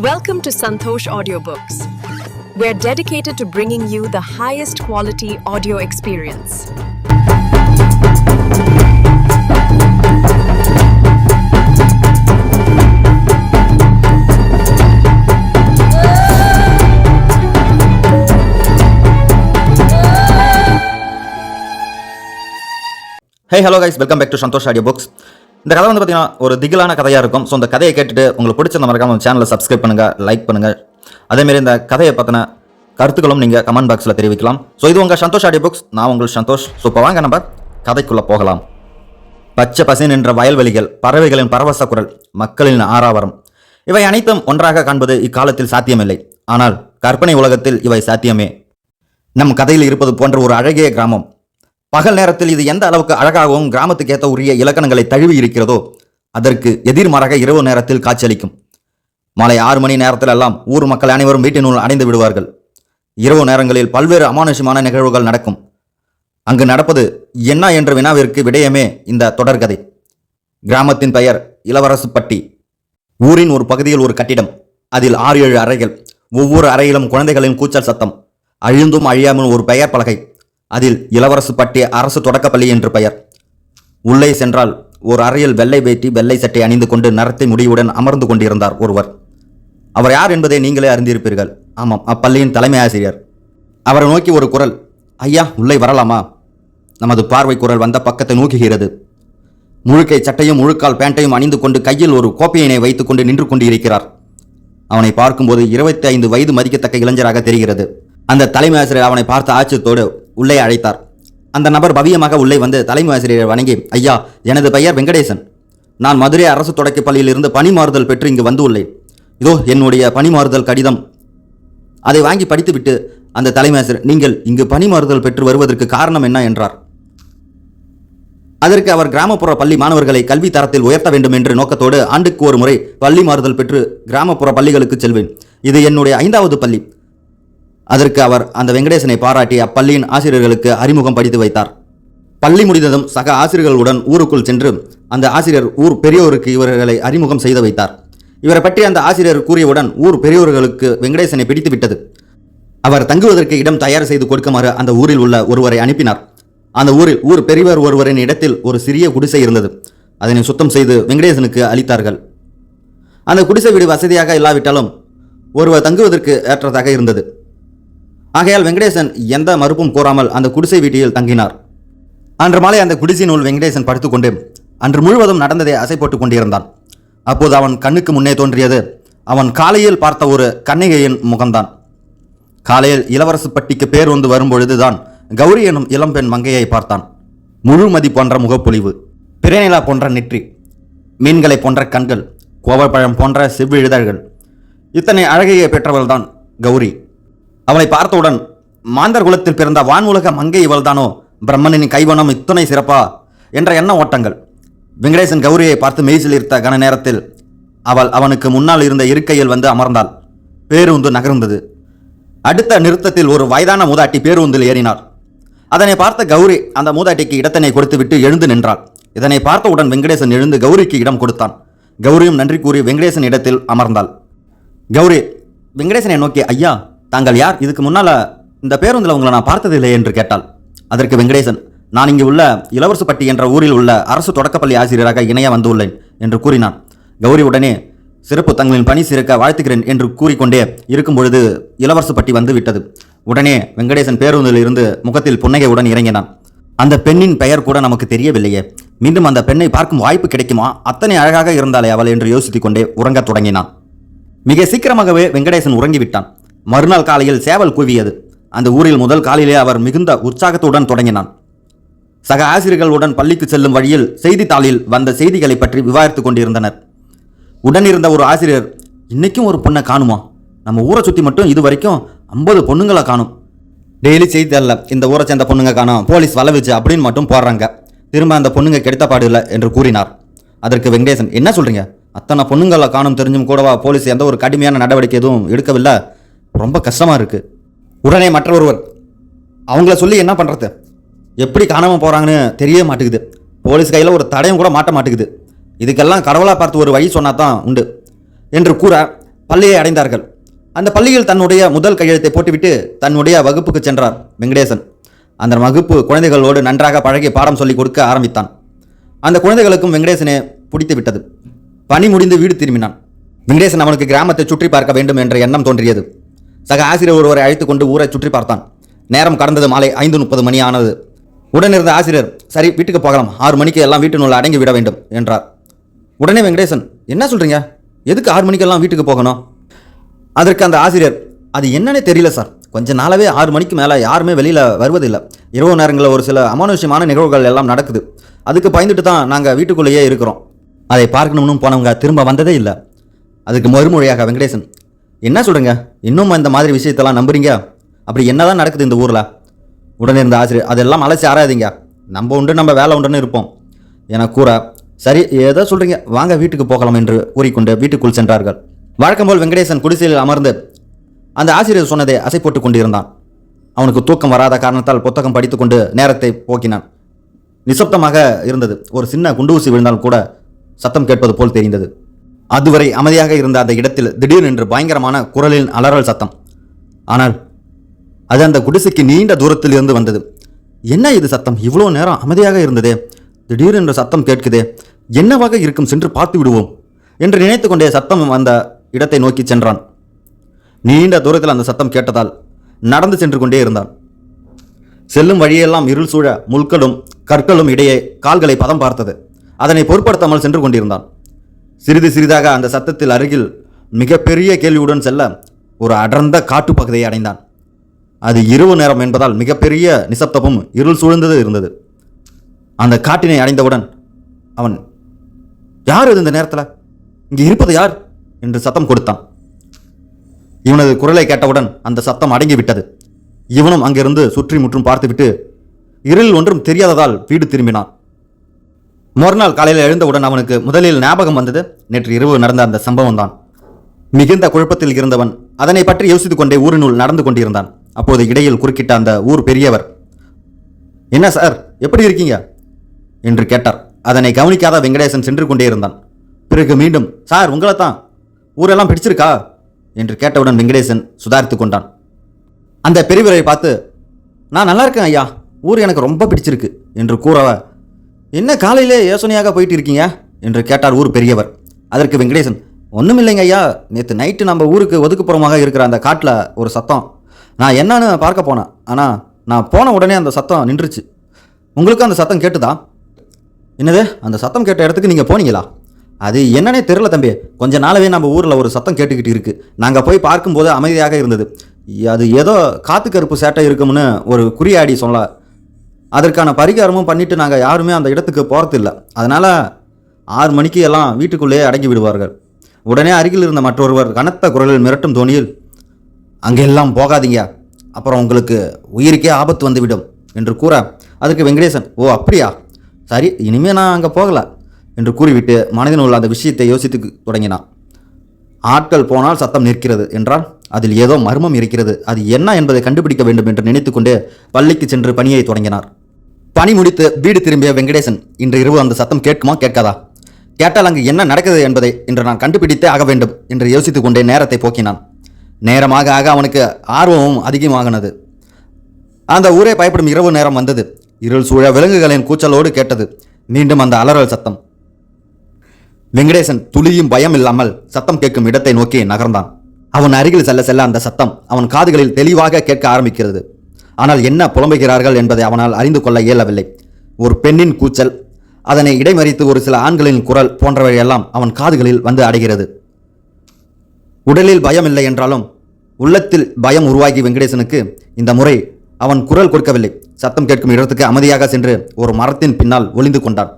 Welcome to Santhosh Audiobooks. We're dedicated to bringing you the highest quality audio experience. Hey, hello guys, welcome back to Santhosh Audiobooks. இந்த கதை வந்து பார்த்தீங்கன்னா ஒரு திகிலான கதையாக இருக்கும். So இந்த கதையை கேட்டுட்டு உங்களுக்கு பிடிச்சிருந்த மறக்காம சேனலை சப்ஸ்கிரைப் பண்ணுங்கள், லைக் பண்ணுங்கள். அதேமாரி இந்த கதையை பற்றின கருத்துக்களும் நீங்கள் கமெண்ட் பாக்ஸில் தெரிவிக்கலாம். ஸோ இது உங்கள் சந்தோஷ் ஆடியோ புக்ஸ், நான் உங்கள் சந்தோஷ். ஸோ இப்போ வாங்க நம்ம கதைக்குள்ளே போகலாம். பச்சை பசேன் என்ற வயல்வெளிகள், பறவைகளின் பரவச குரல், மக்களின் ஆரவாரம், இவை அனைத்தும் ஒன்றாக காண்பது இக்காலத்தில் சாத்தியமில்லை. ஆனால் கற்பனை உலகத்தில் இவை சாத்தியமே. நம் கதையில் இருப்பது போன்ற ஒரு அழகிய கிராமம். பகல் நேரத்தில் இது எந்த அளவுக்கு அழகாகவும் கிராமத்துக்கு ஏற்ற உரிய இலக்கணங்களை தழுவி இருக்கிறதோ அதற்கு எதிர்மாறாக இரவு நேரத்தில் காட்சியளிக்கும். மாலை 6 மணி நேரத்தில் எல்லாம் ஊர் மக்கள் அனைவரும் வீட்டினுள் அடைந்து விடுவார்கள். இரவு நேரங்களில் பல்வேறு அமானுஷ்யமான நிகழ்வுகள் நடக்கும். அங்கு நடப்பது என்ன என்ற வினாவிற்கு விடயமே இந்த தொடர்கதை. கிராமத்தின் பெயர் இளவரசுப்பட்டி. ஊரின் ஒரு பகுதியில் ஒரு கட்டிடம், அதில் 6-7 அறைகள். ஒவ்வொரு அறையிலும் குழந்தைகளின் கூச்சல் சத்தம். அழிந்தும் அழியாமல் ஒரு பெயர் பலகை, அதில் இளவரசுப்பட்டி அரசு தொடக்கப்பள்ளி என்று பெயர். உள்ளே சென்றால் ஒரு அறையில் வெள்ளை வேட்டி வெள்ளை சட்டை அணிந்து கொண்டு நரத்தை முடிவுடன் அமர்ந்து கொண்டிருந்தார் ஒருவர். அவர் யார் என்பதை நீங்களே அறிந்திருப்பீர்கள். ஆமாம், அப்பள்ளியின் தலைமை ஆசிரியர். அவரை நோக்கி ஒரு குரல், ஐயா உள்ளே வரலாமா? நமது பார்வை குரல் வந்த பக்கத்தை நோக்குகிறது. முழுக்கை சட்டையும் முழுக்கால் பேண்டையும் அணிந்து கொண்டு கையில் ஒரு கோப்பையினை வைத்துக் கொண்டு நின்று கொண்டு இருக்கிறார். அவனை பார்க்கும்போது 25 வயது மதிக்கத்தக்க இளைஞராக தெரிகிறது. அந்த தலைமை ஆசிரியர் அவனை பார்த்த ஆச்சரியத்தோடு உள்ளே அழைத்தார். அந்த நபர் பவியமாக உள்ளே வந்து தலைமை ஆசிரியரை வணங்கி, ஐயா, எனது பெயர் வெங்கடேசன். நான் மதுரை அரசு தொடக்க பள்ளியிலிருந்து பணிமாறுதல் பெற்று இங்கு வந்து உள்ளேன். இதோ என்னுடைய பணிமாறுதல் கடிதம். அதை வாங்கி படித்துவிட்டு அந்த தலைமை ஆசிரியர், நீங்கள் இங்கு பணிமாறுதல் பெற்று வருவதற்கு காரணம் என்ன என்றார். அதற்கு அவர் கிராமப்புற பள்ளி மாணவர்களை கல்வி தரத்தில் உயர்த்த வேண்டும் என்ற நோக்கத்தோடு ஆண்டுக்கு ஒரு முறை பள்ளி மாறுதல் பெற்று கிராமப்புற பள்ளிகளுக்கு செல்வேன். இது என்னுடைய 5வது பள்ளி. அதற்கு அவர் அந்த வெங்கடேசனை பாராட்டி அப்பள்ளியின் ஆசிரியர்களுக்கு அறிமுகம் படித்து வைத்தார். பள்ளி முடிந்ததும் சக ஆசிரியர்களுடன் ஊருக்குள் சென்று அந்த ஆசிரியர் ஊர் பெரியோருக்கு இவர்களை அறிமுகம் செய்து வைத்தார். இவரை பற்றி அந்த ஆசிரியர் கூறியவுடன் ஊர் பெரியோர்களுக்கு வெங்கடேசனை பிடித்து விட்டது. அவர் தங்குவதற்கு இடம் தயார் செய்து கொடுக்குமாறு அந்த ஊரில் உள்ள ஒருவரை அனுப்பினார். அந்த ஊரில் ஊர் பெரியவர் ஒருவரின் இடத்தில் ஒரு சிறிய குடிசை இருந்தது. அதனை சுத்தம் செய்து வெங்கடேசனுக்கு அளித்தார்கள். அந்த குடிசை வீடு வசதியாக இல்லாவிட்டாலும் ஒருவர் தங்குவதற்கு ஏற்றதாக இருந்தது. ஆகையால் வெங்கடேசன் எந்த மறுப்பும் கோராமல் அந்த குடிசை வீட்டில் தங்கினார். அன்று மாலை அந்த குடிசையினுள் வெங்கடேசன் படுத்துக்கொண்டு அன்று முழுவதும் நடந்ததை அசை போட்டுக் கொண்டிருந்தான். அப்போது அவன் கண்ணுக்கு முன்னே தோன்றியது அவன் காலையில் பார்த்த ஒரு கன்னிகையின் முகம்தான். காலையில் இளவரசுப்பட்டிக்கு பேர் வந்து வரும்பொழுதுதான் கௌரி எனும் இளம்பெண் மங்கையை பார்த்தான். முழுமதி போன்ற முகப்பொலிவு, பிறைநிலா போன்ற நெற்றி, மீன்களை போன்ற கண்கள், கோவப்பழம் போன்ற செவ்விழுதழ்கள், இத்தனை அழகையை பெற்றவள்தான் கௌரி. அவளை பார்த்தவுடன் மாந்தர் குலத்தில் பிறந்த வான்உலக மங்கை இவள்தானோ, பிரம்மனின் கைவனம் இத்தனை சிறப்பா என்ற எண்ண ஓட்டங்கள். வெங்கடேசன் கௌரியை பார்த்து மெய்சிலிருத்த கன நேரத்தில் அவள் அவனுக்கு முன்னால் இருந்த இருக்கையில் வந்து அமர்ந்தாள். பேருந்து நகர்ந்தது. அடுத்த நிறுத்தத்தில் ஒரு வயதான மூதாட்டி பேருந்தில் ஏறினார். அதனை பார்த்த கௌரி அந்த மூதாட்டிக்கு இடத்தினை கொடுத்துவிட்டு எழுந்து நின்றாள். இதனை பார்த்தவுடன் வெங்கடேசன் எழுந்து கௌரிக்கு இடம் கொடுத்தான். கௌரியும் நன்றி கூறி வெங்கடேசன் இடத்தில் அமர்ந்தாள். கௌரி வெங்கடேசனை நோக்கி, ஐயா தாங்கள் யார்? இதுக்கு முன்னால் இந்த பேருந்தில் உங்களை நான் பார்த்ததில்லை என்று கேட்டாள். அதற்கு வெங்கடேசன், நான் இங்கு உள்ள இளவரசுப்பட்டி என்ற ஊரில் உள்ள அரசு தொடக்கப்பள்ளி ஆசிரியராக இணைய வந்துள்ளேன் என்று கூறினான். கௌரி உடனே, சிறப்பு, தங்களின் பணி சிறக்க வாழ்த்துகிறேன் என்று கூறிக்கொண்டே இருக்கும் பொழுது இளவரசுப்பட்டி வந்து விட்டது. உடனே வெங்கடேசன் பேருந்தில் இருந்து முகத்தில் புன்னகையுடன் இறங்கினான். அந்த பெண்ணின் பெயர் கூட நமக்கு தெரியவில்லையே, மீண்டும் அந்த பெண்ணை பார்க்கும் வாய்ப்பு கிடைக்குமா? அத்தனை அழகாக இருந்தாலே அவள் என்று யோசித்துக் கொண்டே உறங்கத் தொடங்கினான். மிக சீக்கிரமாகவே வெங்கடேசன் உறங்கிவிட்டான். மறுநாள் காலையில் சேவல் கூவியது. அந்த ஊரில் முதல் காலையிலே அவர் மிகுந்த உற்சாகத்துடன் தொடங்கினான். சக ஆசிரியர்களுடன் பள்ளிக்கு செல்லும் வழியில் செய்தித்தாளில் வந்த செய்திகளை பற்றி விவாதித்துக் கொண்டிருந்தனர். உடனிருந்த ஒரு ஆசிரியர், இன்னைக்கும் ஒரு பொண்ணை காணுமா? நம்ம ஊரை சுற்றி மட்டும் இது வரைக்கும் 50 பொண்ணுங்களை காணும். டெய்லி செய்தித்தாளில் இந்த ஊரை சேர்ந்த பொண்ணுங்க காணும், போலீஸ் வளவிச்சு அப்படின்னு மட்டும் போடுறாங்க. திரும்ப அந்த பொண்ணுங்க கிடைத்த பாடு இல்லை என்று கூறினார். அதற்கு வெங்கடேசன், என்ன சொல்றீங்க? அத்தனை பொண்ணுங்களை காணும் தெரிஞ்சும் கூடவா போலீஸ் எந்த ஒரு கடுமையான நடவடிக்கை எதுவும் எடுக்கவில்லை? ரொம்ப கஷ்டமா இருக்கு. உடனே மற்றொருவர், அவங்கள சொல்லி என்ன பண்றது? எப்படி காணாமல் போறாங்கன்னு தெரிய மாட்டேங்குது. போலீஸ் கையில் ஒரு தடையும் கூட மாட்ட மாட்டேங்குது. இதுக்கெல்லாம் கடவுளாக பார்த்து ஒரு வழி சொன்னா தான் உண்டு என்று கூற பள்ளியை அடைந்தார்கள். அந்த பள்ளியில் தன்னுடைய முதல் கையெழுத்தை போட்டுவிட்டு தன்னுடைய வகுப்புக்கு சென்றார் வெங்கடேசன். அந்த வகுப்பு குழந்தைகளோடு நன்றாக பழகி பாடம் சொல்லிக் கொடுக்க ஆரம்பித்தான். அந்த குழந்தைகளுக்கும் வெங்கடேசனை பிடித்து விட்டது. பணி முடிந்து வீடு திரும்பினான். வெங்கடேசன் அவனுக்கு கிராமத்தை சுற்றி பார்க்க வேண்டும் என்ற எண்ணம் தோன்றியது. சக ஆசிரியர் ஒருவரை அழைத்து கொண்டு ஊரை சுற்றி பார்த்தான். நேரம் கடந்தது. மாலை 5:30 மணி ஆனது. உடனிருந்த ஆசிரியர், சரி வீட்டுக்கு போகலாம், 6 மணிக்கு எல்லாம் வீட்டினுள் அடங்கி விட வேண்டும் என்றார். உடனே வெங்கடேசன், என்ன சொல்றீங்க, எதுக்கு 6 மணிக்கெல்லாம் வீட்டுக்கு போகணும்? அதற்கு அந்த ஆசிரியர், அது என்னன்னே தெரியல சார், கொஞ்ச நாளாவே 6 மணிக்கு மேலே யாருமே வெளியில் வருவதில்லை. இரவு நேரங்களில் ஒரு சில அமானுஷ்யமான நிகழ்வுகள் எல்லாம் நடக்குது. அதுக்கு பயந்துட்டு தான் நாங்கள் வீட்டுக்குள்ளேயே இருக்கிறோம். அதை பார்க்கணும்னு போனவங்க திரும்ப வந்ததே இல்லை. அதுக்கு மறுமொழியாக வெங்கடேசன், என்ன சொல்கிறீங்க, இன்னும் இந்த மாதிரி விஷயத்தெல்லாம் நம்புறீங்க? அப்படி என்னதான் நடக்குது இந்த ஊரில்? உடனே இருந்த ஆசிரியர், அதெல்லாம் அலசி ஆராதிங்க, நம்ம உண்டு நம்ம வேலை உண்டுன்னு இருப்போம் என கூற, சரி ஏதோ சொல்கிறீங்க, வாங்க வீட்டுக்கு போகலாம் என்று கூறிக்கொண்டு வீட்டுக்குள் சென்றார்கள். வழக்கம் போல் வெங்கடேசன் குடிசையில் அமர்ந்து அந்த ஆசிரியர் சொன்னதை அசை போட்டு கொண்டிருந்தான். அவனுக்கு தூக்கம் வராத காரணத்தால் புத்தகம் படித்துக்கொண்டு நேரத்தை போக்கினான். நிசப்தமாக இருந்தது. ஒரு சின்ன குண்டூசி விழுந்தால் கூட சத்தம் கேட்பது போல் தெரிந்தது. அதுவரை அமைதியாக இருந்த அந்த இடத்தில் திடீரென்று பயங்கரமான குரலின் அலறல் சத்தம். ஆனால் அது அந்த குடிசைக்கு நீண்ட தூரத்தில் இருந்து வந்தது. என்ன இது சத்தம், இவ்வளோ நேரம் அமைதியாக இருந்ததே, திடீரென்று சத்தம் கேட்குதே, என்னவாக இருக்கும், சென்று பார்த்து விடுவோம் என்று நினைத்து கொண்டே சத்தம் அந்த இடத்தை நோக்கி சென்றான். நீண்ட தூரத்தில் அந்த சத்தம் கேட்டதால் நடந்து சென்று கொண்டே இருந்தான். செல்லும் வழியெல்லாம் இருள் சூழ முள்களும் கற்களும் இடையே கால்களை பதம் பார்த்தது. அதனை பொருட்படுத்தாமல் சென்று கொண்டிருந்தான். சிறிது சிறிதாக அந்த சத்தத்தில் அருகில் மிகப்பெரிய கேள்வியுடன் செல்ல ஒரு அடர்ந்த காட்டுப்பகுதியை அடைந்தான். அது இரவு நேரம் என்பதால் மிகப்பெரிய நிசப்தமும் இருள் சூழ்ந்தது இருந்தது. அந்த காட்டினை அடைந்தவுடன் அவன், யார் இது இந்த நேரத்தில், இங்கே இருப்பது யார் என்று சத்தம் கொடுத்தான். இவனது குரலை கேட்டவுடன் அந்த சத்தம் அடங்கிவிட்டது. இவனும் அங்கிருந்து சுற்றி முற்றும் பார்த்துவிட்டு இருளில் ஒன்றும் தெரியாததால் வீடு திரும்பினான். மறுநாள் காலையில் எழுந்தவுடன் அவனுக்கு முதலில் ஞாபகம் வந்தது நேற்று இரவு நடந்த அந்த சம்பவம் தான். மிகுந்த குழப்பத்தில் இருந்தவன் அதனை பற்றி யோசித்துக் கொண்டே ஊரினுள் நடந்து கொண்டிருந்தான். அப்போது இடையில் குறுக்கிட்ட அந்த ஊர் பெரியவர், என்ன சார், எப்படி இருக்கீங்க என்று கேட்டார். அதனை கவனிக்காத வெங்கடேசன் சென்று கொண்டே இருந்தான். பிறகு மீண்டும், சார் உங்களை தான், ஊரெல்லாம் பிடிச்சிருக்கா என்று கேட்டவுடன் வெங்கடேசன் சுதாரித்து கொண்டான். அந்த பெரியவரை பார்த்து, நான் நல்லா இருக்கேன் ஐயா, ஊர் எனக்கு ரொம்ப பிடிச்சிருக்கு என்று கூறவ, என்ன காலையிலே யோசனையாக போயிட்டு இருக்கீங்க என்று கேட்டார் ஊர் பெரியவர். அதற்கு வெங்கடேசன், ஒன்றும் இல்லைங்க ஐயா, நேற்று நைட்டு நம்ம ஊருக்கு ஒதுக்குப்புறமாக இருக்கிற அந்த காட்டில் ஒரு சத்தம், நான் என்னன்னு பார்க்க போனேன், ஆனால் நான் போன உடனே அந்த சத்தம் நின்றுச்சு. உங்களுக்கும் அந்த சத்தம் கேட்டுதா? என்னது, அந்த சத்தம் கேட்ட இடத்துக்கு நீங்கள் போனீங்களா? அது என்னன்னே தெரில தம்பி, கொஞ்ச நாளாவே நம்ம ஊரில் ஒரு சத்தம் கேட்டுக்கிட்டு இருக்கு. நாங்கள் போய் பார்க்கும்போது அமைதியாக இருந்தது. அது ஏதோ காத்து கருப்பு சேட்டை இருக்கும்னு ஒரு குறியாடி சொல்ல, அதற்கான பரிகாரமும் பண்ணிட்டு நாங்கள் யாருமே அந்த இடத்துக்கு போகிறதில்லை. அதனால் 6 மணிக்கு எல்லாம் வீட்டுக்குள்ளேயே அடங்கி விடுவார்கள். உடனே அருகில் இருந்த மற்றொருவர் கனத்த குரலில் மிரட்டும் தோணியில், அங்கெல்லாம் போகாதீங்க, அப்புறம் உங்களுக்கு உயிருக்கே ஆபத்து வந்துவிடும் என்று கூற, அதற்கு வெங்கடேசன், ஓ அப்படியா, சரி இனிமேல் நான் அங்கே போகலை என்று கூறிவிட்டு மனதில் உள்ள அந்த விஷயத்தை யோசித்து தொடங்கினான். ஆட்கள் போனால் சத்தம் நிற்கிறது என்றால் அதில் ஏதோ மர்மம் இருக்கிறது, அது என்ன என்பதை கண்டுபிடிக்க வேண்டும் என்று நினைத்துக்கொண்டு பள்ளிக்கு சென்று பணியை தொடங்கினார். பணி முடித்து வீடு திரும்பிய வெங்கடேசன், இன்று இரவு அந்த சத்தம் கேட்குமா கேட்காதா, கேட்டால் அங்கு என்ன நடக்குது என்பதை இன்று நான் கண்டுபிடித்தே ஆக வேண்டும் என்று யோசித்துக் கொண்டே நேரத்தை போக்கினான். நேரமாக ஆக அவனுக்கு ஆர்வமும் அதிகமாகினது. அந்த ஊரே பயப்படும் இரவு நேரம் வந்தது. இருள் சூழ விலங்குகளின் கூச்சலோடு கேட்டது மீண்டும் அந்த அலறல் சத்தம். வெங்கடேசன் துளியும் பயம் இல்லாமல் சத்தம் கேட்கும் இடத்தை நோக்கி நகர்ந்தான். அவன் அருகில் செல்ல செல்ல அந்த சத்தம் அவன் காதுகளில் தெளிவாக கேட்க ஆரம்பிக்கிறது. ஆனால் என்ன புலம்புகிறார்கள் என்பதை அவனால் அறிந்து கொள்ள இயலவில்லை. ஒரு பெண்ணின் கூச்சல், அதனை இடைமறித்து ஒரு சில ஆண்களின் குரல் போன்றவையெல்லாம் அவன் காதுகளில் வந்து அடைகிறது. உடலில் பயம் இல்லை என்றாலும் உள்ளத்தில் பயம் உருவாகி வெங்கடேசனுக்கு இந்த முறை அவன் குரல் கொடுக்கவில்லை. சத்தம் கேட்கும் இடத்துக்கு அமைதியாக சென்று ஒரு மரத்தின் பின்னால் ஒளிந்து கொண்டான்.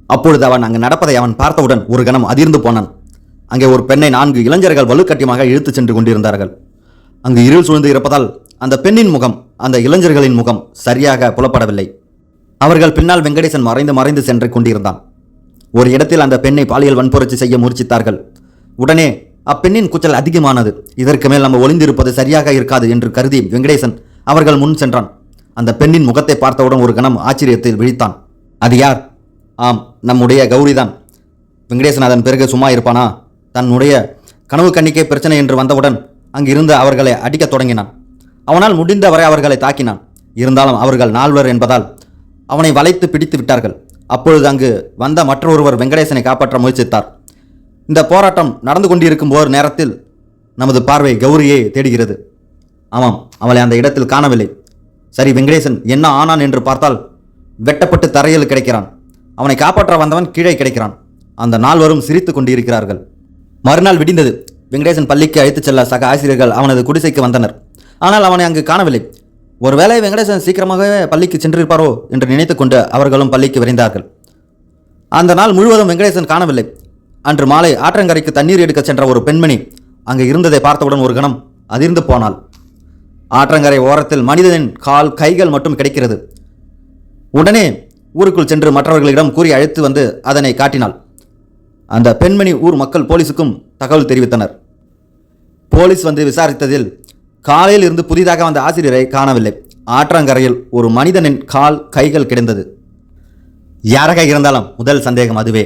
அப்பொழுது அவன் அங்கு நடப்பதை அவன் பார்த்தவுடன் ஒரு கணம் அதிர்ந்து போனான். அங்கே ஒரு பெண்ணை 4 இளைஞர்கள் வலுக்கட்டியமாக இழுத்துச் சென்று கொண்டிருந்தார்கள். அங்கு இருள் சூழ்ந்து இருப்பதால் அந்த பெண்ணின் முகம், அந்த இளைஞர்களின் முகம் சரியாக புலப்படவில்லை. அவர்கள் பின்னால் வெங்கடேசன் மறைந்து சென்று கொண்டிருந்தான். ஒரு இடத்தில் அந்த பெண்ணை பாலியல் வன்புணர்ச்சி செய்ய முயற்சித்தார்கள். உடனே அப்பெண்ணின் கூச்சல் அதிகமானது. இதற்கு மேல் நம்ம ஒளிந்திருப்பது சரியாக இருக்காது என்று கருதி வெங்கடேசன் அவர்கள் முன் சென்றான். அந்த பெண்ணின் முகத்தை பார்த்தவுடன் ஒரு கணம் ஆச்சரியத்தில் விழித்தான். அது யார்? ஆம், நம்முடைய கௌரிதான். வெங்கடேசன் அதன் பிறகு சும்மா இருப்பானா? தன்னுடைய கனவு கண்ணிக்கே பிரச்சனை என்று வந்தவுடன் அங்கிருந்து அவர்களை அடிக்கத் தொடங்கினான். அவனால் முடிந்தவரை அவர்களை தாக்கினான். இருந்தாலும் அவர்கள் 4 என்பதால் அவனை வளைத்து பிடித்து விட்டார்கள். அப்பொழுது அங்கு வந்த மற்றொருவர் வெங்கடேசனை காப்பாற்ற முயற்சித்தார். இந்த போராட்டம் நடந்து கொண்டிருக்கும் ஒரு நேரத்தில் நமது பார்வை கௌரியை தேடுகிறது. ஆமாம், அவளை அந்த இடத்தில் காணவில்லை. சரி, வெங்கடேசன் என்ன ஆனான் என்று பார்த்தால் வெட்டப்பட்டு தரையில் கிடைக்கிறான். அவனை காப்பாற்ற வந்தவன் கீழே கிடைக்கிறான். அந்த 4 சிரித்து கொண்டிருக்கிறார்கள். மறுநாள் விடிந்தது. வெங்கடேசன் பள்ளிக்கு அழைத்துச் செல்ல சக ஆசிரியர்கள் அவனது குடிசைக்கு வந்தனர். ஆனால் அவனை அங்கு காணவில்லை. ஒருவேளை வெங்கடேசன் சீக்கிரமாகவே பள்ளிக்கு சென்றிருப்பாரோ என்று நினைத்து கொண்டு அவர்களும் பள்ளிக்கு விரைந்தார்கள். அந்த நாள் முழுவதும் வெங்கடேசன் காணவில்லை. அன்று மாலை ஆற்றங்கரைக்கு தண்ணீர் எடுக்க சென்ற ஒரு பெண்மணி அங்கு இருந்ததை பார்த்தவுடன் ஒரு கணம் அதிர்ந்து போனாள். ஆற்றங்கரை ஓரத்தில் மனிதனின் கால், கைகள் மட்டும் கிடைக்கிறது. உடனே ஊருக்குள் சென்று மற்றவர்களிடம் கூறி அழைத்து வந்து அதனை காட்டினாள். அந்த பெண்மணி ஊர் மக்கள் போலீஸுக்கும் தகவல் தெரிவித்தனர். போலீஸ் வந்து விசாரித்ததில் காலையில் இருந்து புதிதாக வந்த ஆசிரியரை காணவில்லை. ஆற்றங்கரையில் ஒரு மனிதனின் கால், கைகள் கிடந்தது. யாராக இருந்தாலும் முதல் சந்தேகம் அதுவே.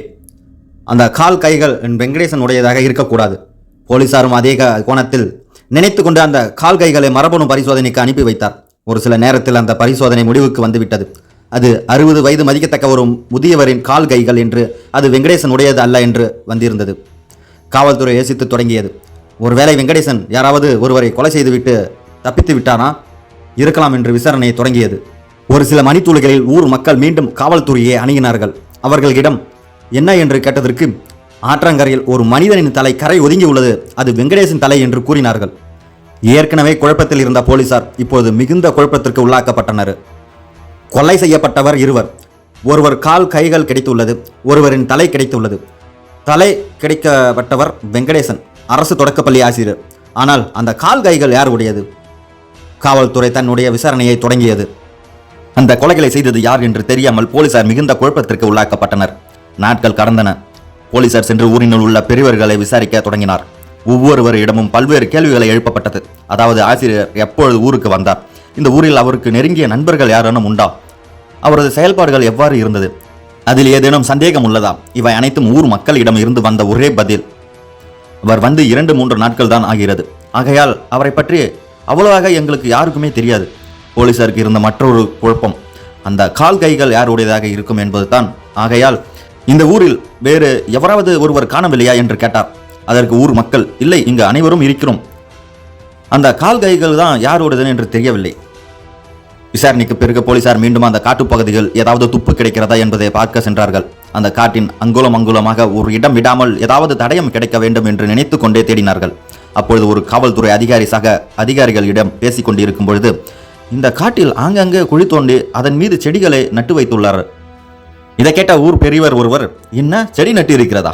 அந்த கால், கைகள் வெங்கடேசன் உடையதாக இருக்கக்கூடாது. போலீசாரும் அதே கோணத்தில் நினைத்து கொண்டு அந்த கால், கைகளை மரபணு பரிசோதனைக்கு அனுப்பி வைத்தார். ஒரு சில நேரத்தில் அந்த பரிசோதனை முடிவுக்கு வந்துவிட்டது. அது 60 வயது மதிக்கத்தக்க ஒரு முதியவரின் கால், கைகள் என்று, அது வெங்கடேசன் உடையது அல்ல என்று வந்திருந்தது. காவல்துறை யோசித்து தொடங்கியது. ஒருவேளை வெங்கடேசன் யாராவது ஒருவரை கொலை செய்துவிட்டு தப்பித்து விட்டானா இருக்கலாம் என்று விசாரணையை தொடங்கியது. ஒரு சில மணித்துளிகளில் ஊர் மக்கள் மீண்டும் காவல்துறையை அணுகினார்கள். அவர்களிடம் என்ன என்று கேட்டதற்கு, ஆற்றங்கரையில் ஒரு மனிதனின் தலை கரை ஒதுங்கி உள்ளது, அது வெங்கடேசன் தலை என்று கூறினார்கள். ஏற்கனவே குழப்பத்தில் இருந்த போலீசார் இப்போது மிகுந்த குழப்பத்திற்கு உள்ளாக்கப்பட்டனர். கொலை செய்யப்பட்டவர் 2. ஒருவர் கால், கைகள் கிடைத்துள்ளது, ஒருவரின் தலை கிடைத்துள்ளது. தலை கிடைக்கப்பட்டவர் வெங்கடேசன், அரசு தொடக்கப்பள்ளி ஆசிரியர். ஆனால் அந்த கால், கைகள் யார் உடையது? காவல்துறை தன்னுடைய விசாரணையை தொடங்கியது. அந்த கொலைகளை செய்தது யார் என்று தெரியாமல் போலீசார் மிகுந்த குழப்பத்திற்கு உள்ளாக்கப்பட்டனர். நாட்கள் கடந்தன. போலீசார் சென்று ஊரினுள் உள்ள பெரியவர்களை விசாரிக்க தொடங்கினார். ஒவ்வொருவரிடமும் பல்வேறு கேள்விகளை எழுப்பப்பட்டது. அதாவது, ஆசிரியர் எப்பொழுது ஊருக்கு வந்தார்? இந்த ஊரில் அவருக்கு நெருங்கிய நண்பர்கள் யாரேனும் உண்டா? அவரது செயல்பாடுகள் எவ்வாறு இருந்தது? அதில் ஏதேனும் சந்தேகம் உள்ளதா? இவை அனைத்தும் ஊர் மக்களிடம் இருந்து வந்த ஒரே பதில், அவர் வந்து 2-3 நாட்கள் தான் ஆகிறது. ஆகையால் அவரை பற்றி அவ்வளவாக எங்களுக்கு யாருக்குமே தெரியாது. போலீசாருக்கு இருந்த மற்றொரு குழப்பம், அந்த கால், கைகள் யாருடையதாக இருக்கும் என்பது தான். ஆகையால் இந்த ஊரில் வேறு எவராவது ஒருவர் காணவில்லையா என்று கேட்டார். அதற்கு ஊர் மக்கள், இல்லை, இங்கு அனைவரும் இருக்கிறோம், அந்த கால், கைகள் தான் யாருடையது என்று தெரியவில்லை. விசாரணைக்கு பிறகு போலீசார் மீண்டும் அந்த காட்டுப்பகுதிகள் ஏதாவது துப்பு கிடைக்கிறதா என்பதை பார்க்க சென்றார்கள். அந்த காட்டின் அங்குலம் அங்குலமாக ஒரு இடம் விடாமல் ஏதாவது தடயம் கிடைக்க வேண்டும் என்று நினைத்து கொண்டே தேடினார்கள். அப்பொழுது ஒரு காவல்துறை அதிகாரி சக அதிகாரிகளிடம் பேசிக் கொண்டிருக்கும் பொழுது, இந்த காட்டில் ஆங்காங்கே குழி தோண்டி அதன் மீது செடிகளை நட்டு வைத்துள்ளார். இதை கேட்ட ஊர் பெரியவர் ஒருவர், என்ன செடி நட்டு இருக்கிறதா?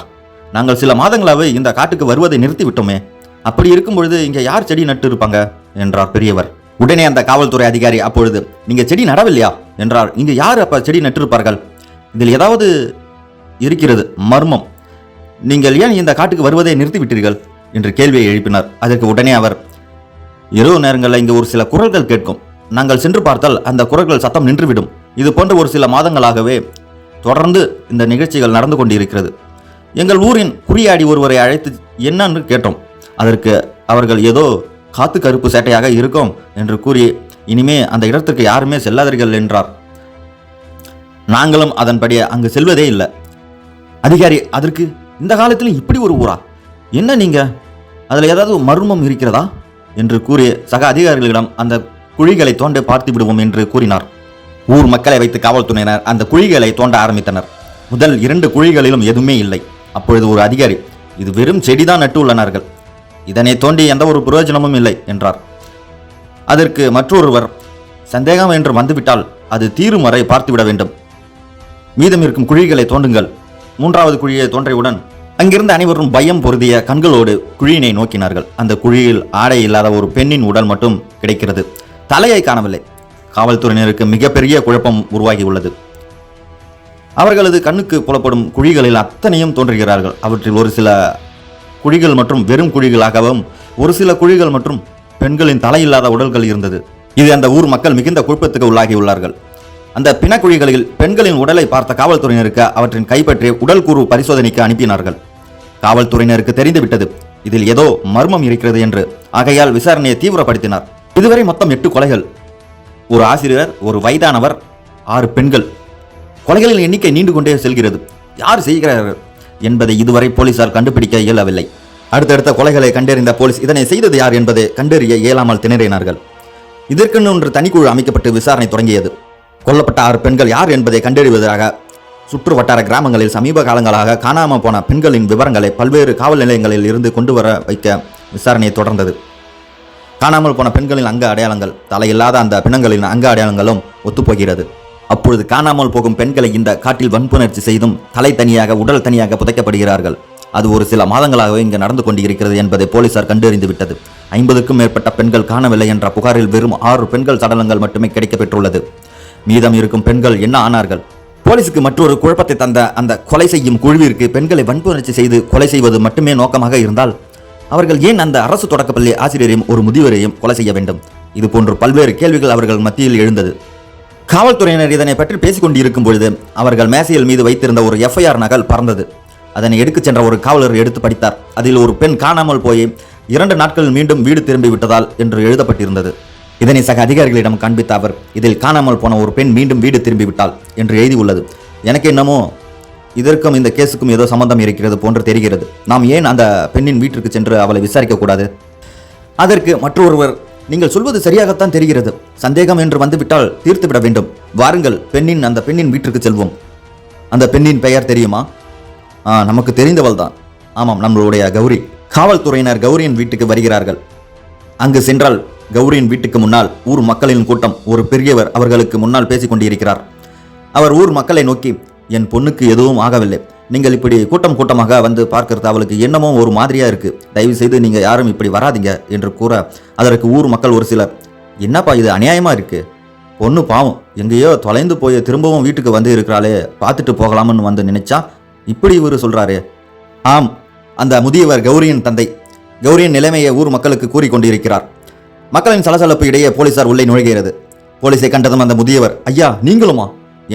நாங்கள் சில மாதங்களாகவே இந்த காட்டுக்கு வருவதை நிறுத்திவிட்டோமே, அப்படி இருக்கும் பொழுது இங்கே யார் செடி நட்டு இருப்பாங்க என்றார் பெரியவர். உடனே அந்த காவல்துறை அதிகாரி, அப்பொழுது நீங்க செடி நடவில்லையா என்றார். இங்கு யார் அப்ப செடி நட்டிருப்பார்கள்? இதில் ஏதாவது இருக்கிறது, மர்மம். நீங்கள் ஏன் இந்த காட்டுக்கு வருவதை நிறுத்திவிட்டீர்கள் என்று கேள்வியை எழுப்பினார். அதற்கு உடனே அவர், இரவு நேரங்களில் இங்கு ஒரு சில குரல்கள் கேட்கும், நாங்கள் சென்று பார்த்தால் அந்த குரல்கள் சத்தம் நின்றுவிடும். இது போன்ற ஒரு சில மாதங்களாகவே தொடர்ந்து இந்த நிகழ்ச்சிகள் நடந்து கொண்டிருக்கிறது. எங்கள் ஊரின் குறியாடி ஒருவரை அழைத்து என்னன்னு கேட்டோம். அதற்கு அவர்கள் ஏதோ காத்து கருப்பு சேட்டையாக இருக்கும் என்று கூறி, இனிமே அந்த இடத்திற்கு யாருமே செல்லாதீர்கள் என்றார். நாங்களும் அதன்படி அங்கு செல்வதே இல்லை. அதிகாரி, அதற்கு இந்த காலத்தில் இப்படி ஒரு ஊரா? என்ன நீங்க, அதில் ஏதாவது மர்மம் இருக்கிறதா என்று கூறி சக அதிகாரிகளிடம் அந்த குழிகளை தோண்ட பார்த்து விடுவோம் என்று கூறினார். ஊர் மக்களை வைத்து காவல்துறையினர் அந்த குழிகளை தோண்ட ஆரம்பித்தனர். முதல் 2 குழிகளிலும் எதுவுமே இல்லை. அப்பொழுது ஒரு அதிகாரி, இது வெறும் செடிதான் நட்டு உள்ளனார்கள், இதனை தோண்டி எந்த ஒரு பிரயோஜனமும் இல்லை என்றார். அதற்கு மற்றொருவர், சந்தேகம் என்று வந்துவிட்டால் அது தீரும் வரை பார்த்துவிட வேண்டும், மீதம் இருக்கும் குழிகளை தோண்டுங்கள். 3வது குழியை தோன்றியவுடன் அங்கிருந்த அனைவரும் பயம் பொருதிய கண்களோடு குழியினை நோக்கினார்கள். அந்த குழியில் ஆடை இல்லாத ஒரு பெண்ணின் உடல் மட்டும் கிடைக்கிறது. தலையை காணவில்லை. காவல்துறையினருக்கு மிகப்பெரிய குழப்பம் உருவாகியுள்ளது. அவர்களது கண்ணுக்கு புலப்படும் குழிகளில் அத்தனையும் தோன்றுகிறார்கள். அவற்றில் ஒரு சில குழிகள் மற்றும் வெறும் குழிகளாகவும், ஒரு சில குழிகள் மற்றும் பெண்களின் தலையில்லாத உடல்கள் இருந்தது. இது அந்த ஊர் மக்கள் மிகுந்த குழப்பத்துக்கு உள்ளாகியுள்ளார்கள். அந்த பிணக்குழிகளில் பெண்களின் உடலை பார்த்த காவல்துறையினருக்கு அவற்றின் கைப்பற்றி உடல் கூறு பரிசோதனைக்கு அனுப்பினார்கள். காவல்துறையினருக்கு தெரிந்துவிட்டது, இதில் ஏதோ மர்மம் இருக்கிறது என்று ஆகையால் விசாரணையை தீவிரப்படுத்தினார். இதுவரை மொத்தம் 8 கொலைகள், ஒரு ஆசிரியர், ஒரு வயதானவர், 6 பெண்கள். கொலைகளின் எண்ணிக்கை நீண்டு கொண்டே செல்கிறது. யார் செய்கிறார்கள் என்பதை இதுவரை போலீசார் கண்டுபிடிக்க இயலவில்லை. அடுத்தடுத்த கொலைகளை கண்டறிந்த போலீஸ் இதனை செய்தது யார் என்பதை கண்டறிய இயலாமல் திணறினார்கள். இதற்கென்று ஒன்று தனிக்குழு அமைக்கப்பட்டு விசாரணை தொடங்கியது. கொல்லப்பட்ட 6 பெண்கள் யார் என்பதை கண்டறிவதற்காக சுற்று வட்டார கிராமங்களில் சமீப காலங்களாக காணாமல் போன பெண்களின் விவரங்களை பல்வேறு காவல் நிலையங்களில் இருந்து கொண்டு வர வைக்க விசாரணை தொடர்ந்தது. காணாமல் போன பெண்களின் அங்க அடையாளங்கள், தலையில்லாத அந்த பிணங்களின் அங்க அடையாளங்களும் ஒத்துப்போகிறது. அப்பொழுது காணாமல் போகும் பெண்களை இந்த காட்டில் வன்புணர்ச்சி செய்தும் தலை தனியாக உடல் தனியாக புதைக்கப்படுகிறார்கள். அது ஒரு சில மாதங்களாகவே இங்கு நடந்து கொண்டிருக்கிறது என்பதை போலீசார் கண்டறிந்து விட்டது. 50க்கும் மேற்பட்ட பெண்கள் காணவில்லை என்ற புகாரில் வெறும் 6 பெண்கள் சடலங்கள் மட்டுமே கிடைக்கப்பெற்றுள்ளது. மீதம் இருக்கும் பெண்கள் என்ன ஆனார்கள்? போலீசுக்கு மற்றொரு குழப்பத்தை தந்த அந்த கொலை செய்யும் குழுவிற்கு பெண்களை வன்புணர்ச்சி செய்து கொலை செய்வது மட்டுமே நோக்கமாக இருந்தால் அவர்கள் ஏன் அந்த அரசு தொடக்கப்பள்ளி ஆசிரியரையும் ஒரு முதியவரையும் கொலை செய்ய வேண்டும்? இது போன்ற பல்வேறு கேள்விகள் அவர்கள் மத்தியில் எழுந்தது. காவல்துறையினர் இதனை பற்றி பேசிக் கொண்டிருக்கும் பொழுது அவர்கள் மேசையில் மீது வைத்திருந்த ஒரு FIR நகல் பறந்தது. அதனை எடுத்துச் சென்ற ஒரு காவலர் எடுத்து படித்தார். அதில் ஒரு பெண் காணாமல் போய் 2 நாட்கள் மீண்டும் வீடு திரும்பி விட்டதால் என்று எழுதப்பட்டிருந்தது. இதனை சக அதிகாரிகளிடம் காண்பித்த அவர், இதில் காணாமல் போன ஒரு பெண் மீண்டும் வீடு திரும்பி விட்டாள் என்று எழுதியுள்ளது. எனக்கு என்னமோ இதற்கும் இந்த கேஸுக்கும் ஏதோ சம்பந்தம் இருக்கிறது போன்று தெரிகிறது. நாம் ஏன் அந்த பெண்ணின் வீட்டிற்கு சென்று அவளை விசாரிக்க கூடாது? அதற்கு மற்றொருவர், நீங்கள் சொல்வது சரியாகத்தான் தெரிகிறது. சந்தேகம் என்று வந்துவிட்டால் தீர்த்துவிட வேண்டும். வாருங்கள், அந்த பெண்ணின் வீட்டிற்கு செல்வோம். அந்த பெண்ணின் பெயர் தெரியுமா? நமக்கு தெரிந்தவள் தான். ஆமாம், நம்மளுடைய கௌரி. காவல்துறையினர் கௌரியின் வீட்டுக்கு வருகிறார்கள். அங்கு சென்றால் கௌரியின் வீட்டுக்கு முன்னால் ஊர் மக்களின் கூட்டம். ஒரு பெரியவர் அவர்களுக்கு முன்னால் பேசிக் கொண்டிருக்கிறார். அவர் ஊர் மக்களை நோக்கி, என் பொண்ணுக்கு எதுவும் ஆகவில்லை. நீங்கள் இப்படி கூட்டம் கூட்டமாக வந்து பார்க்கறது அவளுக்கு என்னமோ ஒரு மாதிரியா இருக்கு. தயவு செய்து நீங்க யாரும் இப்படி வராதிங்க என்று கூற, அதற்கு ஊர் மக்கள் ஒரு சிலர், என்னப்பா இது அநியாயமா இருக்கு, பொண்ணு பாவம் எங்கேயோ தொலைந்து போய் திரும்பவும் வீட்டுக்கு வந்து இருக்கிறாளே, பார்த்துட்டு போகலாம்னு வந்து நினைச்சா இப்படி இவர் சொல்றாரு. ஆம், அந்த முதியவர் கௌரியின் தந்தை. கௌரியின் நிலைமையை ஊர் மக்களுக்கு கூறிக்கொண்டிருக்கிறார். மக்களின் சலசலப்பு இடையே போலீசார் உள்ளே நுழைகிறது. போலீஸை கண்டதும் அந்த முதியவர், ஐயா நீங்களுமா?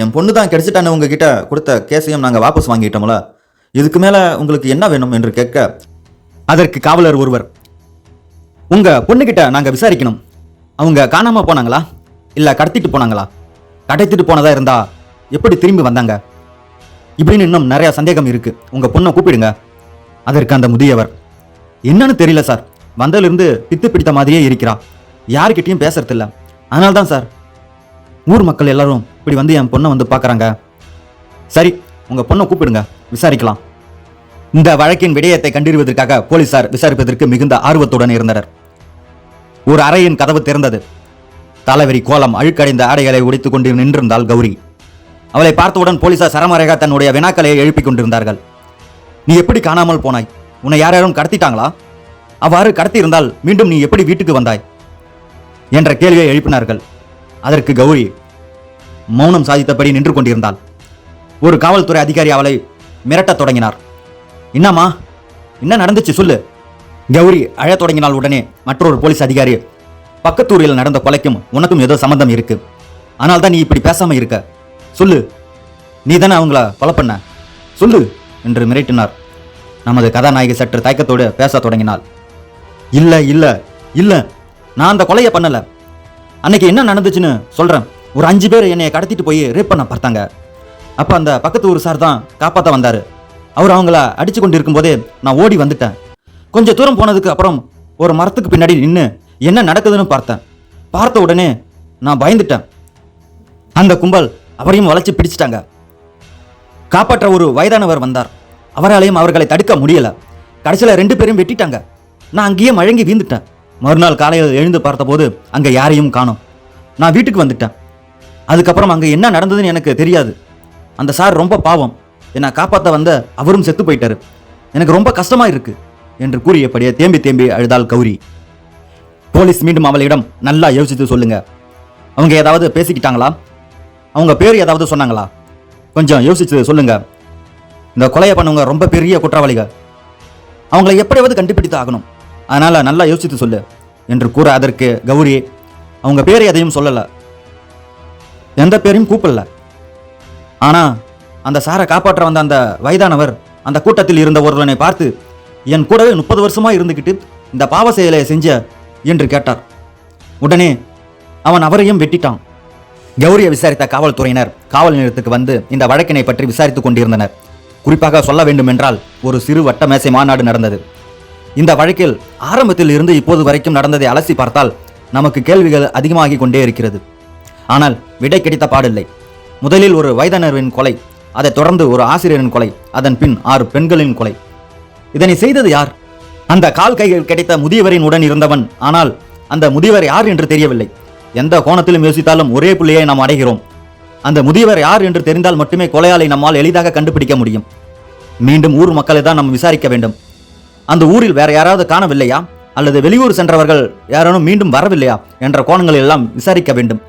என் பொண்ணு தான் கிடைச்சிட்டான்னு உங்ககிட்ட கொடுத்த கேஸையும் நாங்கள் வாபஸ் வாங்கிட்டோம்ல, இதுக்கு மேலே உங்களுக்கு என்ன வேணும் என்று கேட்க, அதற்கு காவலர் ஒருவர், உங்க பொண்ணுகிட்ட நாங்கள் விசாரிக்கணும். அவங்க காணாமல் போனாங்களா இல்லை கடத்திட்டு போனாங்களா? கடத்திட்டு போனதா இருந்தா எப்படி திரும்பி வந்தாங்க? இப்படின்னு இன்னும் நிறைய சந்தேகம் இருக்கு. உங்க பொண்ணை கூப்பிடுங்க. அதற்கு அந்த முதியவர், என்னன்னு தெரியல சார், வந்ததிலிருந்து பித்து பிடித்த மாதிரியே இருக்கிறா, யாருக்கிட்டையும் பேசுறதில்ல. அதனால தான் சார் ஊர் மக்கள் எல்லாரும் இப்படி வந்து என் பொண்ணை வந்து பார்க்குறாங்க. சரி, உங்க பொண்ணை கூப்பிடுங்க, விசாரிக்கலாம். இந்த வழக்கின் விடயத்தை கண்டறிவதற்காக போலீசார் விசாரிப்பதற்கு மிகுந்த ஆர்வத்துடன் இருந்தனர். ஒரு அறையின் கதவு திறந்தது. தலைவரி கோலம் அழுக்கடைந்த ஆடைகளை உடைத்துக் கொண்டு நின்றிருந்தாள் கௌரி. அவளை பார்த்தவுடன் போலீசார் சரமாரியாக தன்னுடைய வினாக்களை எழுப்பிக் கொண்டிருந்தார்கள். நீ எப்படி காணாமல் போனாய்? உன்னை யாரும் கடத்திட்டாங்களா? அவ்வாறு கடத்தி இருந்தால் மீண்டும் நீ எப்படி வீட்டுக்கு வந்தாய் என்ற கேள்வியை எழுப்பினார்கள். அதற்கு கௌரி மௌனம் சாதித்தபடி நின்று கொண்டிருந்தாள். ஒரு காவல்துறை அதிகாரி அவளை மிரட்டத் தொடங்கினார். என்னம்மா, என்ன நடந்துச்சு சொல்லு. கௌரி அழத் தொடங்கினால் உடனே மற்றொரு போலீஸ் அதிகாரி, பக்கத்தூரில் நடந்த கொலைக்கும் உனக்கும் ஏதோ சம்பந்தம் இருக்கு, ஆனால் தான் நீ இப்படி பேசாம இருக்க, சொல்லு, நீ தானே அவங்கள கொலை பண்ண, சொல்லு என்று மிரட்டினார். நமது கதாநாயகி சற்று தயக்கத்தோடு பேச தொடங்கினாள். இல்ல இல்ல இல்ல, நான் அந்த கொலையை பண்ணல. அன்னைக்கு என்ன நடந்துச்சுன்னு சொல்றேன். ஒரு 5 பேர் என்னைய கடத்திட்டு போய் ரேப் பண்ண பார்த்தாங்க. அப்ப அந்த பக்கத்து ஊர் சார் தான் காப்பாற்ற வந்தாரு. அவர் அவங்கள அடிச்சு கொண்டு இருக்கும் போதே நான் ஓடி வந்துட்டேன். கொஞ்சம் தூரம் போனதுக்கு அப்புறம் ஒரு மரத்துக்கு பின்னாடி நின்று என்ன நடக்குதுன்னு பார்த்தேன். பார்த்த உடனே நான் பயந்துட்டேன். அந்த கும்பல் அவரையும் வளைச்சு பிடிச்சிட்டாங்க. காப்பாற்ற ஒரு வயதானவர் வந்தார். அவராலையும் அவர்களை தடுக்க முடியல. கடைசியில் 2 பேரையும் வெட்டிட்டாங்க. நான் அங்கேயே மழங்கி வீழ்ந்துட்டேன். மறுநாள் காலையில் எழுந்து பார்த்தபோது அங்கே யாரையும் காணோம். நான் வீட்டுக்கு வந்துட்டேன். அதுக்கப்புறம் அங்கே என்ன நடந்ததுன்னு எனக்கு தெரியாது. அந்த சார் ரொம்ப பாவம், என்னை காப்பாற்ற வந்த அவரும் செத்து போயிட்டாரு. எனக்கு ரொம்ப கஷ்டமா இருக்கு என்று கூறியபடியே தேம்பி தேம்பி அழுதாள் கௌரி. போலீஸ் மீண்டும் அவளிடம், நல்லா யோசித்து சொல்லுங்க, அவங்க ஏதாவது பேசிக்கிட்டாங்களா? அவங்க பேர் ஏதாவது சொன்னாங்களா? கொஞ்சம் யோசிச்சு சொல்லுங்க. இந்த கொலையை பண்ணவங்க ரொம்ப பெரிய குற்றவாளிகள். அவங்களை எப்படியாவது கண்டுபிடித்து ஆகணும். அதனால நல்லா யோசித்து சொல்லு என்று கூற, அதற்கு கௌரி அவங்க பேரை எதையும் சொல்லலை, எந்த பேரையும் கூப்பிடல. ஆனா அந்த சாரை காப்பாற்ற வந்த அந்த வயதானவர் அந்த கூட்டத்தில் இருந்த ஒருவனை பார்த்து, என் கூடவே 30 வருஷமா இருந்துக்கிட்டு இந்த பாவ செயலை செஞ்ச என்று கேட்டார். உடனே அவன் அவரையும் வெட்டிட்டான். கௌரியை விசாரித்த காவல்துறையினர் காவல் நிலையத்துக்கு வந்து இந்த வழக்கினை பற்றி விசாரித்துக் கொண்டிருந்தனர். குறிப்பாக சொல்ல வேண்டும் என்றால் ஒரு சிறு வட்ட மேசை மாநாடு நடந்தது. இந்த வழக்கில் ஆரம்பத்தில் இருந்து இப்போது வரைக்கும் நடந்ததை அலசி பார்த்தால் நமக்கு கேள்விகள் அதிகமாகி கொண்டே இருக்கிறது. ஆனால் விடை கிடைத்த பாடில்லை. முதலில் ஒரு வயதினரின் கொலை, அதைத் தொடர்ந்து ஒரு ஆசிரியரின் கொலை, அதன் பின் 6 பெண்களின் கொலை. இதனை செய்தது யார்? அந்த கால் கைகள் கிடைத்த முதியவரின் உடன் இருந்தவன். ஆனால் அந்த முதியவர் யார் என்று தெரியவில்லை. எந்த கோணத்திலும் யோசித்தாலும் ஒரே புள்ளியை நாம் அடைகிறோம். அந்த முதியவர் யார் என்று தெரிந்தால் மட்டுமே கொலையாளை நம்மால் எளிதாக கண்டுபிடிக்க முடியும். மீண்டும் ஊர் மக்களை தான் நாம் விசாரிக்க வேண்டும். அந்த ஊரில் வேற யாராவது காணவில்லையா, அல்லது வெளியூர் சென்றவர்கள் யாரும் மீண்டும் வரவில்லையா என்ற கோணங்களில் எல்லாம் விசாரிக்க வேண்டும்.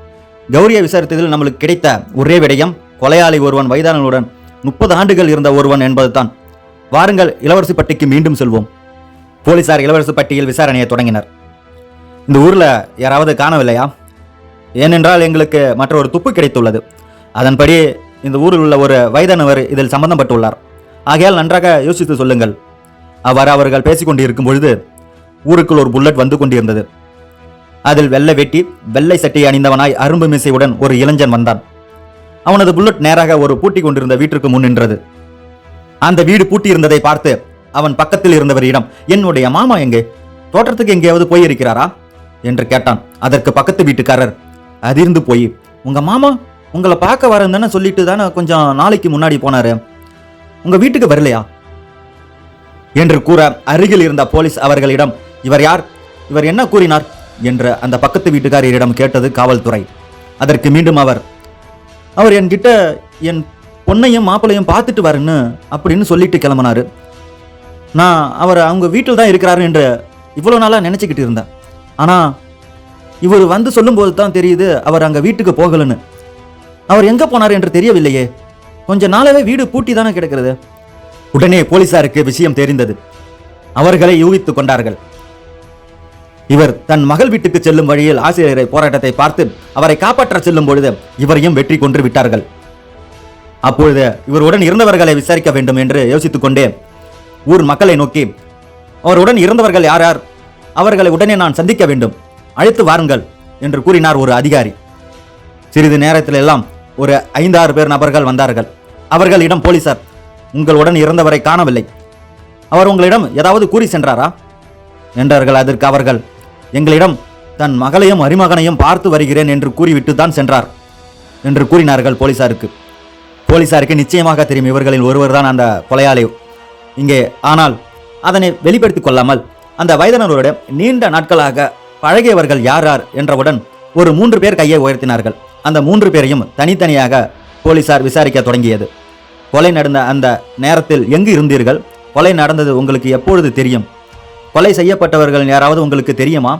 கௌரியை விசாரித்ததில் நம்மளுக்கு கிடைத்த ஒரே விடயம், கொலையாளி ஒருவன் வயதானவனுடன் 30 ஆண்டுகள் இருந்த ஒருவன் என்பதுதான். வாருங்கள் இளவரசிப்பட்டிக்கு மீண்டும் செல்வோம். போலீசார் இளவரசிப்பட்டியில் விசாரணையை தொடங்கினர். இந்த ஊர்ல யாராவது காணவில்லையா? ஏனென்றால் எங்களுக்கு மற்றொரு துப்பு கிடைத்துள்ளது. அதன்படி இந்த ஊரில் உள்ள ஒரு வயதானவர் இதில் சம்பந்தப்பட்டுள்ளார். ஆகையால் நன்றாக யோசித்து சொல்லுங்கள். அவ்வாறு அவர்கள் பேசிக்கொண்டிருக்கும் பொழுது ஊருக்குள் ஒரு புல்லட் வந்து கொண்டிருந்தது. அதில் வெள்ளை வெட்டி வெள்ளை சட்டை அணிந்தவனாய் அரும்பு மீசையுடன் ஒரு இளைஞன் வந்தான். அவனது புல்லட் நேராக ஒரு பூட்டி கொண்டிருந்த வீட்டிற்கு முன் நின்றது. அந்த வீடு பூட்டி இருந்ததை பார்த்து அவன் பக்கத்தில் இருந்தவரிடம், என்னுடைய மாமா எங்கே? தோட்டத்துக்கு எங்கேயாவது போயிருக்கிறாரா என்று கேட்டான். அதற்கு பக்கத்து வீட்டுக்காரர் அதிர்ந்து போய், உங்க மாமா உங்களை பார்க்க வரேன்னு சொல்லிட்டு தானே கொஞ்சம் நாளைக்கு முன்னாடி போனாரு, உங்க வீட்டுக்கு வரலையா என்று கூற, அருகில் இருந்த போலீஸ் அவர்களிடம், இவர் யார், இவர் என்ன கூறினார் என்று அந்த பக்கத்து வீட்டுக்காரரிடம் கேட்டது காவல்துறை. அதற்கு மீண்டும் அவர் என்கிட்ட என் பொண்ணையும் மாப்பிளையும் பார்த்துட்டு வரேன்னு அப்படின்னு சொல்லிட்டு கிளம்பினாரு. நான் அவங்க வீட்டில் தான் இருக்கிறாரு என்று இவ்வளோ நாளாக நினச்சிக்கிட்டு இருந்தேன். ஆனால் இவர் வந்து சொல்லும்போது தான் தெரியுது அவர் அங்கே வீட்டுக்கு போகலன்னு. அவர் எங்கே போனார் என்று தெரியவில்லையே, கொஞ்ச நாளாவே வீடு பூட்டி தானே கிடக்கிறது. உடனே போலீசாருக்கு விஷயம் தெரிந்தது. அவர்களை யூகித்துக் கொண்டார்கள். இவர் தன் மகள் வீட்டுக்கு செல்லும் வழியில் ஆசிரியரை போராட்டத்தை பார்த்து அவரை காப்பாற்ற செல்லும் பொழுது இவரையும் வெற்றி கொன்று விட்டார்கள். அப்பொழுது இவருடன் இருந்தவர்களை விசாரிக்க வேண்டும் என்று யோசித்துக் கொண்டே ஊர் மக்களை நோக்கி, அவருடன் இருந்தவர்கள் யார் யார், அவர்களை உடனே நான் சந்திக்க வேண்டும், அழைத்து வாருங்கள் என்று கூறினார் ஒரு அதிகாரி. சிறிது நேரத்தில் எல்லாம் ஒரு 5-6 பேர் நபர்கள் வந்தார்கள். அவர்களிடம் போலீசார், உங்களுடன் இருந்தவரை காணவில்லை, அவர் உங்களிடம் ஏதாவது கூறி சென்றாரா என்றார்கள். அதற்கு அவர்கள், எங்களிடம் தன் மகளையும் மருமகனையும் பார்த்து வருகிறேன் என்று கூறிவிட்டு தான் சென்றார் என்று கூறினார்கள் போலீசாருக்கு. போலீசாருக்கு நிச்சயமாக தெரியும் இவர்களில் ஒருவர் தான் அந்த கொலையாளி இங்கே. ஆனால் அதனை வெளிப்படுத்திக் கொள்ளாமல் அந்த வயதினரோட நீண்ட நாட்களாக பழகியவர்கள் யார் யார் என்றவுடன் ஒரு 3 பேர் கையை உயர்த்தினார்கள். அந்த 3 பேரையும் தனித்தனியாக போலீசார் விசாரிக்க தொடங்கியது. கொலை நடந்த அந்த நேரத்தில் எங்கு இருந்தீர்கள், கொலை நடந்தது உங்களுக்கு எப்பொழுது தெரியும், கொலை செய்யப்பட்டவர்கள் யாராவது உங்களுக்கு தெரியுமா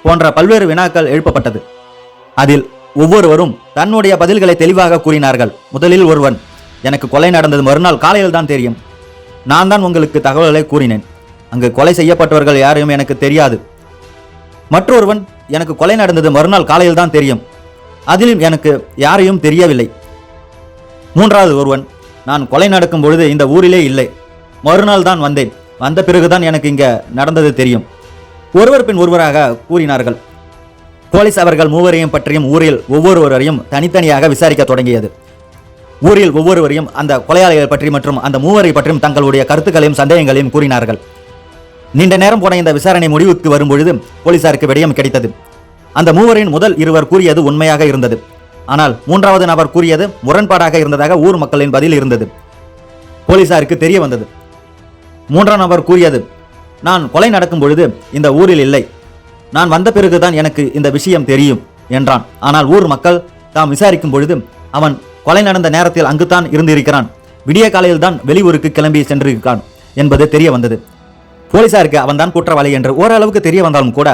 போன்ற பல்வேறு வினாக்கள் எழுப்பப்பட்டது. அதில் ஒவ்வொருவரும் தன்னுடைய பதில்களை தெளிவாக கூறினார்கள். முதலில் ஒருவன், எனக்கு கொலை நடந்தது மறுநாள் காலையில் தான் தெரியும், நான் தான் உங்களுக்கு தகவல்களை கூறினேன், அங்கு கொலை செய்யப்பட்டவர்கள் யாரையும் எனக்கு தெரியாது. மற்றொருவன், எனக்கு கொலை நடந்தது மறுநாள் காலையில் தான் தெரியும், அதிலும் எனக்கு யாரையும் தெரியவில்லை. மூன்றாவது ஒருவன், நான் கொலை நடக்கும் பொழுது இந்த ஊரிலே இல்லை, மறுநாள் தான் வந்தேன், வந்த பிறகுதான் எனக்கு இங்க நடந்தது தெரியும். ஒருவர் பின் ஒருவராக கூறினார்கள். போலீஸ் அவர்கள் மூவரையும் பற்றியும் ஊரில் ஒவ்வொருவரையும் தனித்தனியாக விசாரிக்க தொடங்கியது. ஊரில் ஒவ்வொருவரையும் அந்த கொலையாளிகள் பற்றி மற்றும் அந்த மூவரை பற்றியும் தங்களுடைய கருத்துக்களையும் சந்தேகங்களையும் கூறினார்கள். நீண்ட நேரம் போன இந்த விசாரணை முடிவுக்கு வரும்பொழுது போலீசாருக்கு விடயம் கிடைத்தது. அந்த மூவரின் முதல் 2 கூறியது உண்மையாக இருந்தது. ஆனால் 3வது நபர் கூறியது முரண்பாடாக இருந்ததாக ஊர் மக்களின் பதில் இருந்தது. போலீசாருக்கு தெரிய வந்தது. 3ஆம் நபர் கூறியது, நான் கொலை நடக்கும் பொழுது இந்த ஊரில் இல்லை, நான் வந்த பிறகுதான் எனக்கு இந்த விஷயம் தெரியும் என்றான். ஆனால் ஊர் மக்கள் தாம் விசாரிக்கும் பொழுது அவன் கொலை நடந்த நேரத்தில் அங்குதான் இருந்திருக்கிறான், விடிய காலையில் தான் வெளியூருக்கு கிளம்பி சென்றிருக்கான் என்பது தெரிய வந்தது. போலீசாருக்கு அவன்தான் குற்றவாளி என்று ஓரளவுக்கு தெரிய வந்தாலும் கூட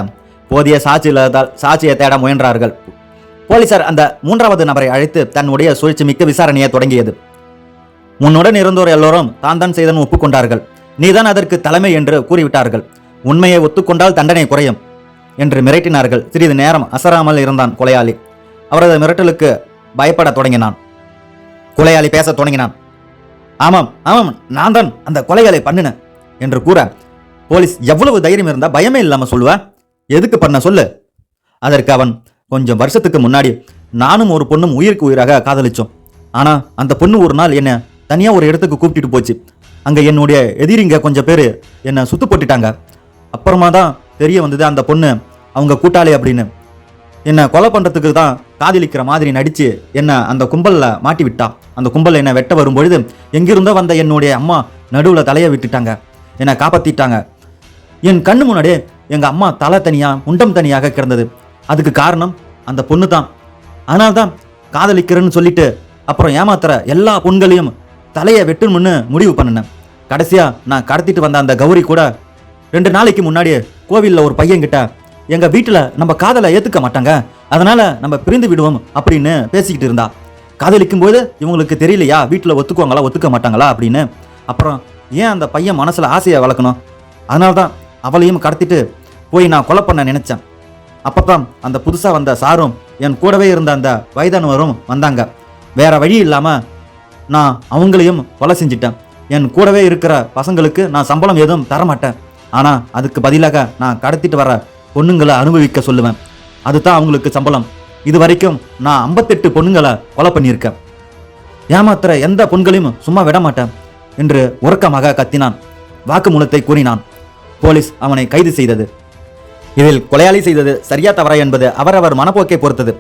போதிய சாட்சி இல்லாததால் சாட்சியை தேட முயன்றார்கள். போலீசார் அந்த 3வது நபரை அழைத்து தன்னுடைய சுழற்சி மிக்க விசாரணையை தொடங்கியது. முன்னுடன் இருந்தோர் எல்லோரும் தான் செய்தன் ஒப்புக்கொண்டார்கள். நீதான் அதற்கு தலைமை என்று கூறிவிட்டார்கள். உண்மையை ஒத்துக்கொண்டால் தண்டனை குறையும் என்று மிரட்டினார்கள். சிறிது நேரம் அசராமல் இருந்தான் கொலையாளி. அவரது மிரட்டலுக்கு பயப்பட தொடங்கினான். கொலையாளி பேச தொடங்கினான். ஆமாம் ஆமாம், நான் தான் அந்த கொலைகளை பண்ணினேன் என்று கூற போலீஸ் எவ்வளவு தைரியம் இருந்தா பயமே இல்லாம சொல்லுவா? எதுக்கு பண்ண சொல்லு. அதற்கு அவன், கொஞ்சம் வருஷத்துக்கு முன்னாடி நானும் ஒரு பொண்ணும் உயிருக்கு உயிராக காதலிச்சோம். ஆனா அந்த பொண்ணு ஒரு நாள் என்ன தனியா ஒரு இடத்துக்கு கூப்பிட்டு போச்சு. அங்க என்னுடைய எதிரிங்க கொஞ்சம் பேர் என்னை சுத்து போட்டுட்டாங்க. அப்புறமா தான் தெரிய வந்தது அந்த பொண்ணு அவங்க கூட்டாளி அப்படின்னு. என்னை கொலை பண்றதுக்கு தான் காதலிக்கிற மாதிரி நடிச்சு என்னை அந்த கும்பல்ல மாட்டி விட்டா. அந்த கும்பல் என்னை வெட்ட வரும்பொழுது எங்கிருந்தோ வந்த என்னுடைய அம்மா நடுவில் தலையை விட்டுட்டாங்க, என்னை காப்பாத்திட்டாங்க. என் கண்ணு முன்னாடியே எங்க அம்மா தலை தனியா முண்டம் தனியாக கிடந்தது. அதுக்கு காரணம் அந்த பொண்ணு தான். ஆனால் தான் காதலிக்கிறேன்னு சொல்லிட்டு அப்புறம் ஏமாத்துற எல்லா பொண்களையும் தலையை வெட்டணும்னு முடிவு பண்ணினேன். கடைசியா நான் கடத்திட்டு வந்த அந்த கௌரி கூட 2 நாளைக்கு முன்னாடியே கோவிலில் ஒரு பையன்கிட்ட எங்க வீட்டில் நம்ம காதலை ஏத்துக்க மாட்டாங்க, அதனால நம்ம பிரிந்து விடுவோம் அப்படின்னு பேசிக்கிட்டு இருந்தா. காதலிக்கும் போது இவங்களுக்கு தெரியலையா வீட்டில் ஒத்துக்குவாங்களா ஒத்துக்க மாட்டாங்களா அப்படின்னு. அப்புறம் ஏன் அந்த பையன் மனசுல ஆசையை வளர்க்கணும்? அதனால தான் அவளையும் கடத்திட்டு போய் நான் கொலை பண்ண நினைச்சேன். அப்பதான் அந்த புதுசா வந்த சாரும் என் கூடவே இருந்த அந்த வயதானவரும் வந்தாங்க. வேற வழி இல்லாம நான் அவங்களையும் கொலை செஞ்சிட்டேன். என் கூடவே இருக்கிற பசங்களுக்கு நான் சம்பளம் எதுவும் தரமாட்டேன். ஆனா அதுக்கு பதிலாக நான் கடத்திட்டு வர பொண்ணுங்களை அனுபவிக்க சொல்லுவேன். அதுதான் அவங்களுக்கு சம்பளம். இது வரைக்கும் நான் 58 பொண்ணுங்களை கொலை பண்ணியிருக்கேன். ஏமாத்துற எந்த பொண்களையும் சும்மா விட மாட்டேன் என்று உறக்கமாக கத்தினான். வாக்குமூலத்தை கூறினான். போலீஸ் அவனை கைது செய்தது. இதில் கொலையாளி செய்தது சரியா தவறா என்பது அவரவர் மனப்போக்கை பொறுத்தது.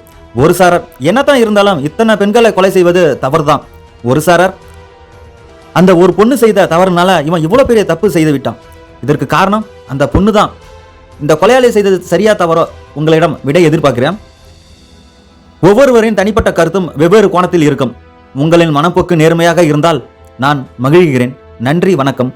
ஒரு சாரர் என்னதான் இருந்தாலும் இத்தனை பெண்களை கொலை செய்வது தவறுதான். ஒரு சாரர் அந்த ஒரு பொண்ணு செய்த தவறுனால இவன் இவ்வளவு பெரிய தப்பு செய்து விட்டான், இதற்கு காரணம் அந்த பொண்ணு தான். இந்த கொலையாளி செய்தது சரியா தவறோ உங்களிடம் விடை எதிர்பார்க்கிறேன். ஒவ்வொருவரின் தனிப்பட்ட கருத்தும் வெவ்வேறு கோணத்தில் இருக்கும். உங்களின் மனப்போக்கு நேர்மையாக இருந்தால் நான் மகிழ்கிறேன். நன்றி, வணக்கம்.